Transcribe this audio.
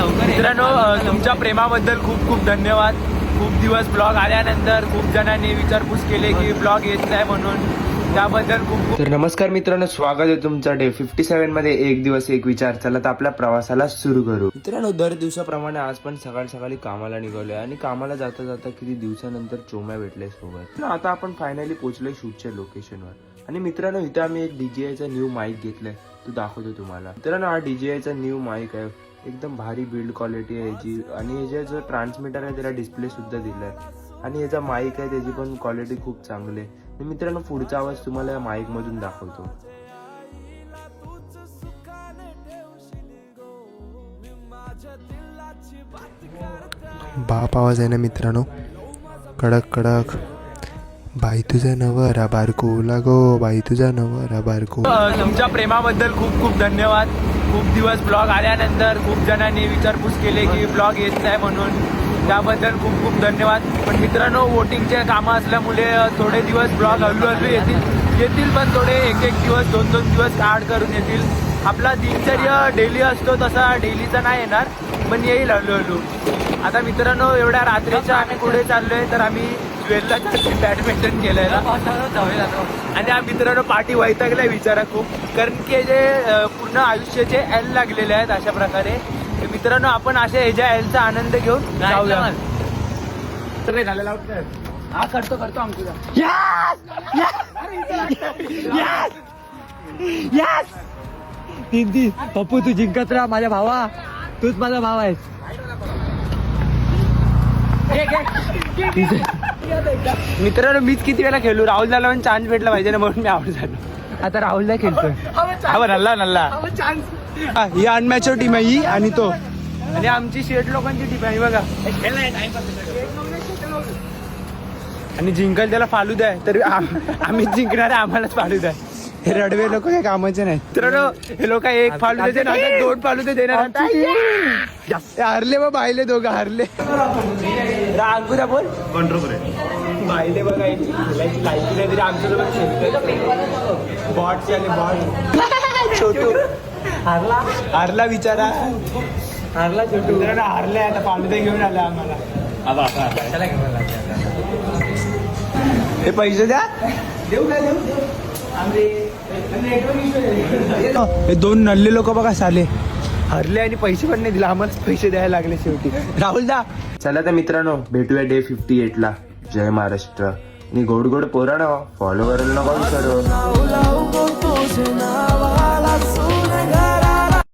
मित्रांनो तुमच्या प्रेमाबद्दल खूप खूप धन्यवाद. खूप दिवस ब्लॉग आल्यानंतर खूप जणांनी विचारपूस केली की ब्लॉग येत नाही म्हणून, त्याबद्दल खूप खूप. तर नमस्कार मित्रांनो, स्वागत आहे तुमचं डे 57 मध्ये एक दिवस एक विचार. चला तर आपल्या प्रवासाला सुरू करू. मित्रांनो दर दिवसाप्रमाणे आज पण सकाळ सकाळी कामाला निघालोय आणि कामाला जाता जाता किती दिवसानंतर चोम्या भेटले सोबत. आता आपण फायनली पोहोचलोय शूटच्या लोकेशनवर. आणि मित्रांनो इथे आम्ही एक DJI न्यू माईक घेतलाय, तो दाखवतो तुम्हाला. मित्रांनो हा DJI न्यू माईक आहे, एकदम भारी बिल्ड क्वालिटी आहे याची. आणि याचा जो ट्रान्समीटर आहे त्याला डिस्प्ले सुद्धा दिलाय. आणि याचा माईक आहे त्याची पण क्वालिटी खूप चांगली आहे. मित्रांनो पुढचा आवाज तुम्हाला या माईक मधून दाखवतो. बाप आवाज आहे ना मित्रांनो, कडक कडक. बाई तुझा नवरा बारको लागो, बाई तुझा नवरा बारको. तुमच्या प्रेमाबद्दल खूप खूप धन्यवाद. खूप दिवस ब्लॉग आल्यानंतर खूप जणांनी विचारपूस केले की ब्लॉग येत नाही म्हणून, त्याबद्दल खूप खूप धन्यवाद. पण मित्रांनो वोटिंगचे कामं असल्यामुळे थोडे दिवस ब्लॉग हळूहळू येतील पण थोडे एक दिवस 2 दिवस आड करून येतील. आपला दिनचर्या डेली असतो तसा डेलीचा नाही येणार, पण येईल हळूहळू. आता मित्रांनो एवढ्या रात्रीच्या आम्ही पुढे चाललोय, तर आम्ही ज्वेलला बॅडमिंटन केलंय ना. आणि हा मित्रांनो पाठी वैतागलाय विचारा खूप, कारण की जे पूर्ण आयुष्याचे एल लागलेले आहेत अशा प्रकारे. मित्रांनो आपण अशा ह्याच्या एलचा आनंद घेऊन जाऊया. हा करतो अंकुरा. हिंदी पप्पू तू जिंकत राहा माझ्या भावा, तूच माझा भाव आहेस. मित्रांनो मीच किती वेळा खेळलो, राहुल झाला पण चान्स भेटला पाहिजे ना म्हणून मी आवड झालो. आता राहुलला खेळतोय. हा नल्ला ही अनमॅच्युअर टीम आहे ही. आणि तो आणि आमची शेट लोकांची टीम आहे बघा. आणि जिंकल त्याला फालू द्याय, तर आम्हीच जिंकणार आहे, आम्हालाच फालू द्याय. हे रडवे लोक हे कामाचे नाही. तर हे लोक एक फालू देते ना 2 फालू दे देणार. हारले बा बाहिले दोघं हारले. अंकुरा बोल बाहिले बघा लाईकी नाही तरी आमच्यासोबत बॉट आले. बॉट छोटू हारला विचारा, हारला छोटू हारले. आता फालुदा घेऊन आला आम्हाला. हे पैसे द्या, देऊ का देऊ. हे 2 नल्ले लोक बघा साले हरले आणि पैसे पण नाही दिले, आम्हालाच पैसे द्यायला लागले शेवटी. राहुल दा चला तर मित्रांनो भेटूया डे 58 ला. जय महाराष्ट्र. आणि गोड गोड पोरांनो फॉलो करायला नको विसरू.